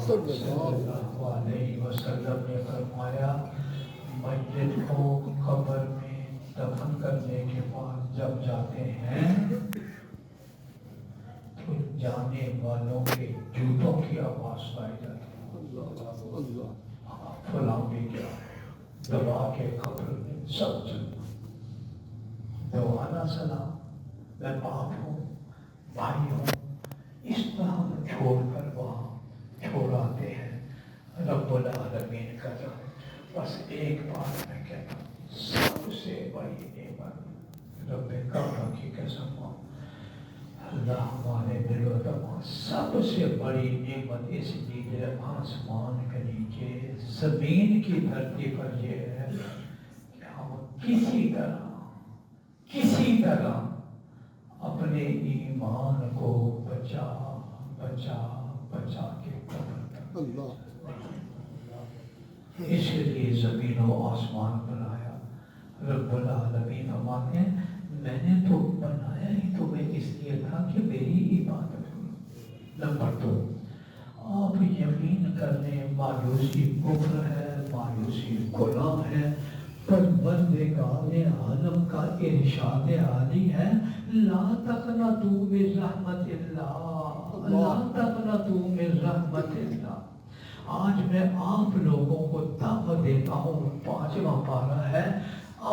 صلی اللہ علیہ وسلم نے فرمایا میت کو قبر میں دفن کرنے کے بعد جب جاتے ہیں تو جانے والوں کے جوتوں کی آواز پائی جاتی ہے، فلاں بھی کیا دبا کے قبر میں سب دوانا سلام، میں باپ ہوں بھائی ہوں، اس طرح ہم چھوڑ کر وہاں چھوڑ آتے ہیں رب العالمین کا جب بس ایک بات میں کہتا ہوں سب سے بڑی نعمت رب کعبہ کی قسم اللہ ہمارے دل و دماغ سب سے بڑی نعمت اس لیے آسمان کے نیچے زمین کی دھرتی پر یہ ہے کہ ہم کسی طرح اپنے ایمان کو بچا کے قبر اس لیے زمین و آسمان بنایا۔ رب العالمین فرماتے ہیں میں نے تو بنایا ہی تمہیں اس لیے تھا کہ میری عبادت کرو۔ نمبر 2، آپ یقین کرنے مایوسی کفر ہے، مایوسی گناہ ہے، پروردگار عالم کا ارشاد عالی ہے لا تقنطوا من رحمت اللہ، لا تقنطوا من رحمت اللہ۔ آج میں آپ لوگوں کو دعوت دیتا ہوں، 5واں پارہ ہے،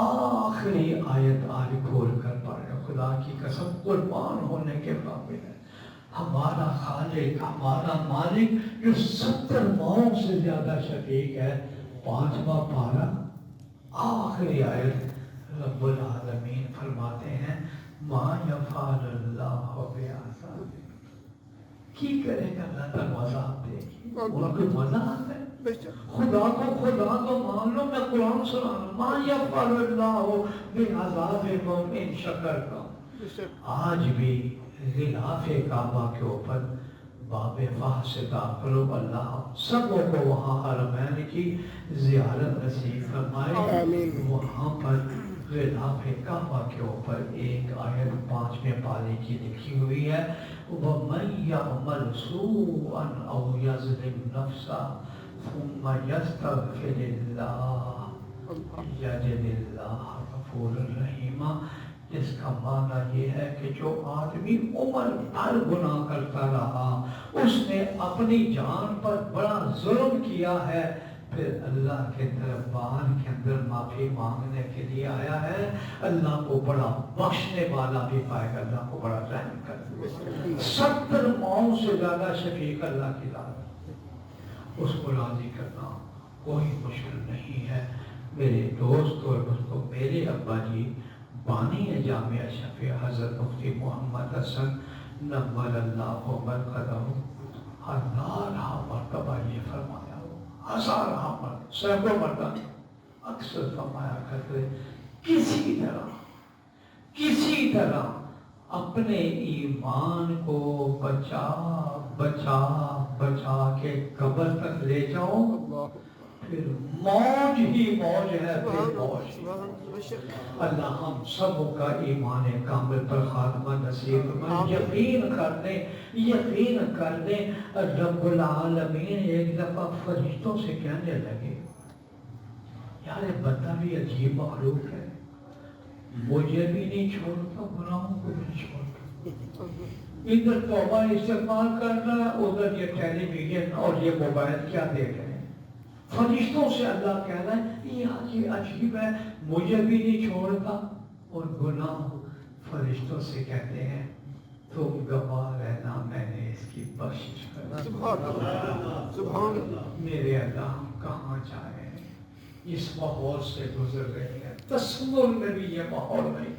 آخری آیت آج کھول کر پڑھیں، خدا کی قسم قربان ہونے کے قابل ہے۔ ہمارا خالق، ہمارا مالک جو 70 ماؤں سے زیادہ شفیق ہے، 5واں پارہ آخری آیت رب العالمین فرماتے ہیں ما یفعل اللہ بعذابکم، کی کرے گا اللہ تعالیٰ عذاب دے گی، اور کوئی مزہ آتا ہے خدا کو مان لو، میں قرآن سنا رہا ہوں ما یفعل اللہ بعذابکم ان شکرتم۔ آج بھی غلاف کعبہ کے اوپر باب فاہ سے داخل ہو، اللہ سبوں کو وہاں حرمین کی زیارت نصیب فرمائے۔ وہاں پر غلاف کعبہ کے اوپر ایک آیت 5ویں پارے کی لکھی ہوئی ہے وَمَن يَعْمَلْ سُوءًا أَوْ يَظْلِمْ نَفْسَهُ ثُمَّ يَسْتَغْفِرِ اللَّهَ يَجِدِ اللَّهَ غَفُورًا رَحِيمًا۔ اس کا معنی یہ ہے کہ جو آدمی عمر بھر گناہ کرتا رہا، اس نے اپنی جان پر بڑا ظلم کیا ہے، پھر اللہ کے دربار کے اندر معافی مانگنے کے لیے آیا ہے، اللہ کو بڑا بخشنے والا بھی پائے گا، اللہ کو بڑا رحم کرے۔ 70 ماؤں سے زیادہ شفیق اللہ کی ذات، اس کو راضی کرنا کوئی مشکل نہیں ہے۔ میرے دوست اور دوستوں، میرے ابا جی بانی جامعہ شفیع حضرت مفتی محمد حسن نور اللہ مرقدہ 1000 مرتبہ یہ فرمایا، 1000 مرتبہ، سینکڑوں مرتبہ اکثر فرمایا کرتے کسی طرح اپنے ایمان کو بچا کے قبر تک لے جاؤ، پھر موج ہی موج ہے، پھر موج۔ اللہ ہم سب کا ایمان کامل پر خاتمہ نصیب فرمائے۔ یقین کرنے رب العالمین ایک دفعہ فرشتوں سے کہنے لگے یار بندہ بھی عجیب مخلوق ہے، مجھے بھی نہیں چھوڑتا، گناہوں کو بھی نہیں چھوڑتا، ادھر توبہ استغفار کر رہا ہے، ادھر یہ ٹیلی ویژن اور یہ موبائل کیا دیکھ رہے ہیں۔ فرشتوں سے اللہ کہہ رہا ہے یہ عجیب ہے، مجھے بھی نہیں چھوڑتا، اور گناہ فرشتوں سے کہتے ہیں تم گواہ رہنا میں نے اس کی بخشش کر دی۔ سبحان اللہ۔ میرے اللہ ہم کہاں جائیں، اس ماحول سے گزر رہے ہیں، تصور میں بھی یہ ماحول نہیں۔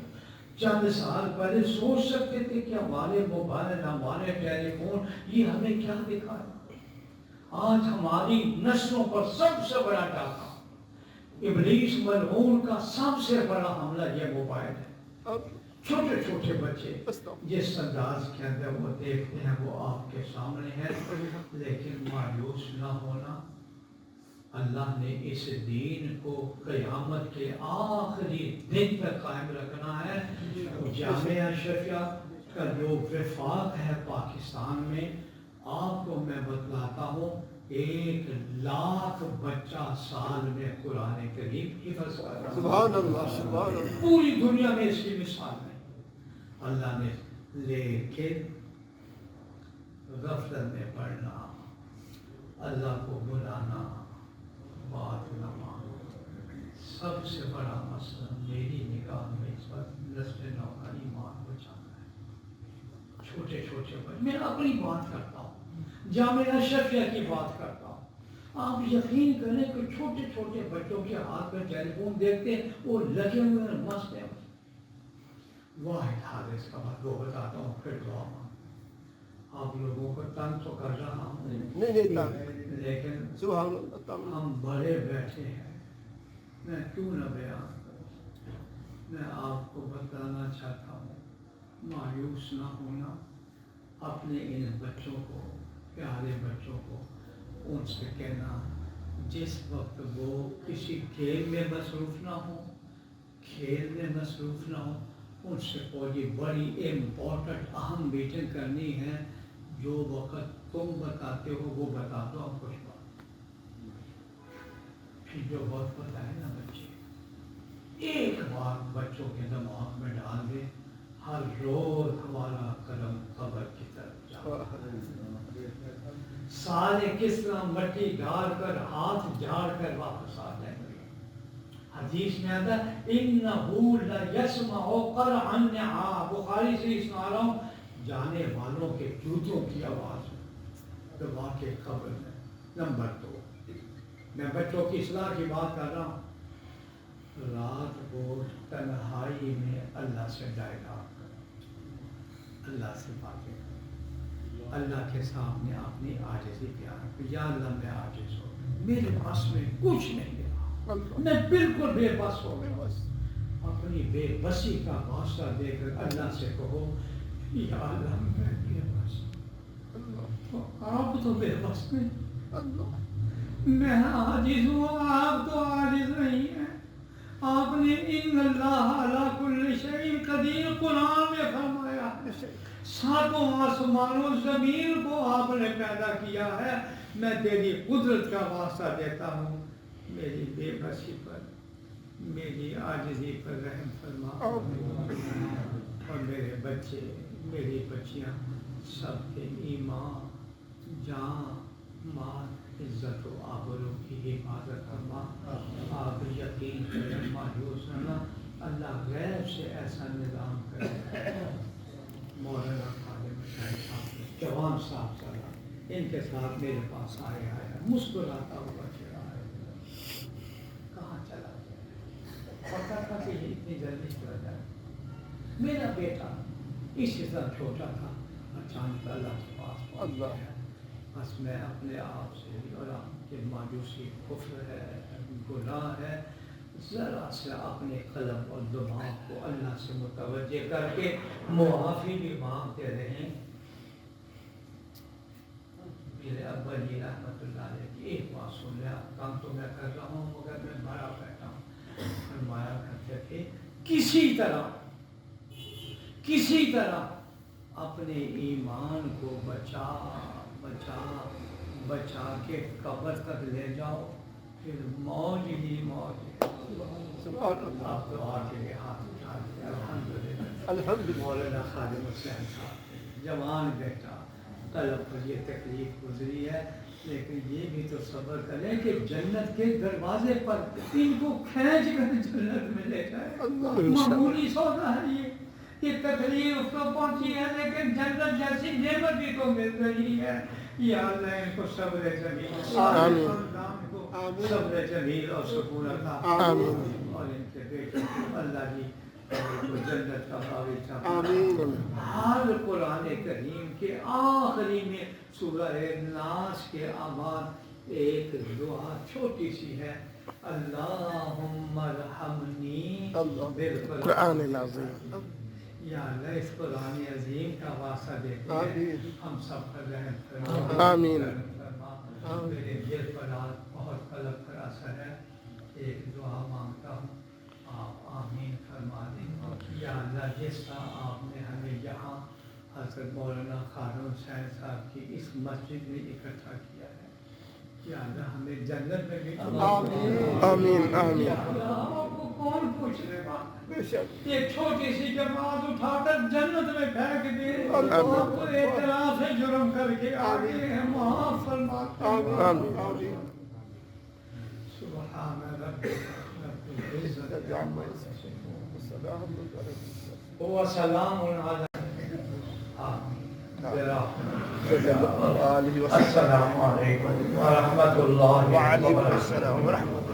چند سال پہلے سوچ سکتے تھے کہ ہمارے موبائل، ہمارے ٹیلی فون یہ ہمیں کیا دکھائے؟ آج ہماری نسلوں پر سب سے بڑا ڈاکہ، ابلیس ملعون کا سب سے بڑا حملہ یہ موبائل ہے۔ چھوٹے چھوٹے بچے جس انداز کے اندر وہ دیکھتے ہیں وہ آپ کے سامنے ہے، لیکن مایوس نہ ہونا، اللہ نے اس دین کو قیامت کے آخری دن تک قائم رکھنا ہے۔ جامعہ شفیع کا جو وفاق ہے پاکستان میں، آپ کو میں بتلاتا ہوں 1,00,000 بچہ سال میں قرآن کریم حفظ کر رہا ہے. سبحان اللہ سبحان اللہ. پوری دنیا میں اس کی مثال نہیں. اللہ نے لیکن غفلت میں پڑھنا، اللہ کو بلانا، بات نہ مانو، سب سے بڑا مسئلہ میری نگاہ میں اس وقت نسل نو کا ایمان بچانا ہے. چھوٹے چھوٹے بچے، میں اپنی بات کرتا ہوں، جامعہ شفیہ کی بات کرتا ہوں. آپ یقین کریں کہ چھوٹے چھوٹے بچوں کے ہاتھ میں ٹیلی فون دیکھتے ہیں وہ لگے ہوئے ہیں، مست ہیں. واحد حادث کا بات وہ بتاتا ہوں، پھر دعا مانگتا. آپ لوگوں کو تنگ تو کر رہا ہوں نہیں لیکن سبحان اللہ. ہم بڑے بیٹھے ہیں، میں کیوں نہ بیان کروں. میں آپ کو بتانا چاہتا ہوں، مایوس نہ ہونا. اپنے ان بچوں کو، پیارے بچوں کو، ان سے کہنا جس وقت وہ کسی کھیل میں مصروف نہ ہو، کھیل میں مصروف نہ ہو، ان سے کوئی بڑی امپورٹنٹ اہم میٹنگ کرنی ہے، جو وقت تم بتاتے ہو وہ بتا دو. ہم کچھ بات پھر جو وقت بتائے نا بچے، ایک بار بچوں کے دماغ میں ڈال دے، ہر روز ہمارا قدم قبر کی طرف جا. سارے کس طرح مٹی ڈال کر ہاتھ جھاڑ کر واپس آ جائیں گے. حدیث میں آتا ہے انہو لیسمع قرع النعال، بخاری سے سنا رہا ہوں، جانے والوں کے جوتوں کی آواز تو واقع قبر میں. نمبر 2، میں بچوں کی اصلاح کی بات کر رہا ہوں. رات کو تنہائی میں اللہ سے ڈائلاگ کرو، اللہ سے باتیں کرو، اللہ کے سامنے اپنی عاجزی بیان کرو. یا اللہ میں عاجز ہوں، میرے پاس میں کچھ نہیں رہا، میں بالکل بے بس ہو گیا. اپنی بے بسی کا واسطہ دے کر اللہ سے کہو یا اللہ میں بے بس، تو آپ تو بے بس نہیں، میں عاجز ہوں، آپ تو عاجز نہیں ہیں. آپ نے ان اللہ علی کل شیء قدیر قرآن میں فرمایا ہے. ساتوں آسمانوں زمین کو آپ نے پیدا کیا ہے. میں تیری قدرت کا واسطہ دیتا ہوں، میری بے بسی پر، میری عاجزی پر رحم فرما. اور میرے بچے، میری بچیاں سب کے ایمان، جان، مال، عزت و آبرو کی حفاظت فرما. آپ یقین کریں، مایوس نہ، اللہ غیب سے ایسا نظام کرے. مولانا خادم حسین صاحب، جوان صاحب چلا، ان کے ساتھ میرے پاس آیا، مسکراتا ہوا چلا آیا. کہاں چلا گیا؟ پتا تھا کہ یہ اتنی جلدی چلا جائے. میرا بیٹا اسی طرح چھوٹا تھا، اچانک اللہ کے پاس پہنچ گیا. بس میں اپنے آپ سے اور آپ کے مایوسی، کفر ہے، گناہ ہے، ذرا سے اپنے قلب اور دماغ کو اللہ سے متوجہ کر کے معافی بھی مانگتے رہیں. میرے ابا جی رحمت اللہ علیہ کی ایک بات سن لیا، کام تو میں کر رہا ہوں مگر میں بڑا بیٹھا ہوں. فرمایا کرتے تھے کسی طرح اپنے ایمان کو بچا کے قبر تک لے جاؤ، پھر موج ہی موج ہے. آپ دعا کے لیے ہاتھ اٹھا دیا. الحمدللہ. مولانا خادم حسین صاحب، جوان بیٹا، قلب پر یہ تکلیف گزری ہے، لیکن یہ بھی تو صبر کریں کہ جنت کے دروازے پر ان کو کھینچ کر جنت میں لے جائے. معمولی سودا ہے یہ تکلیف تو پہنچی ہے، لیکن جنت جیسی نعمت بھی تو مل رہی ہے. یا اللہ ان کو صبر جمیل، خاندان کو صبر جمیل اور سکون عطا فرما، اور ان کے بیٹوں کو اللہ جی کو جنت کا باغیچہ. ہر قرآن کریم کے آخری میں سورہ ناس کے بعد ایک دعا چھوٹی سی ہے، اللہم ارحمنی بالقرآن العظیم. یا اللہ اس قرآن عظیم کا واسطہ دیتے ہیں، ہم سب پر رحم فرما. آمین. میرے دل پر آج بہت قلب پر اثر ہے، ایک دعا مانگتا ہوں، آپ آمین فرما دیں. یا اللہ جس طرح آپ نے ہمیں یہاں حضرت مولانا خادم حسین صاحب کی اس مسجد میں اکٹھا کیا ہے، یا اللہ ہمیں جنت میں بھی آمین آمین آپ کو کون پوچھ لے گا؟ بے شک یہ چھوٹی سی جماعت اٹھا کر جنت میں پھینک دے اللہ آپ کو اعتراف سے جرم کر کے آگے معاف فرماتے آمین آمین سبحان ربک رب العزت عما یصفون وسلام علی السلام علیکم ورحمۃ اللہ وعلیکم وبرکاتہ. السلام ورحمۃ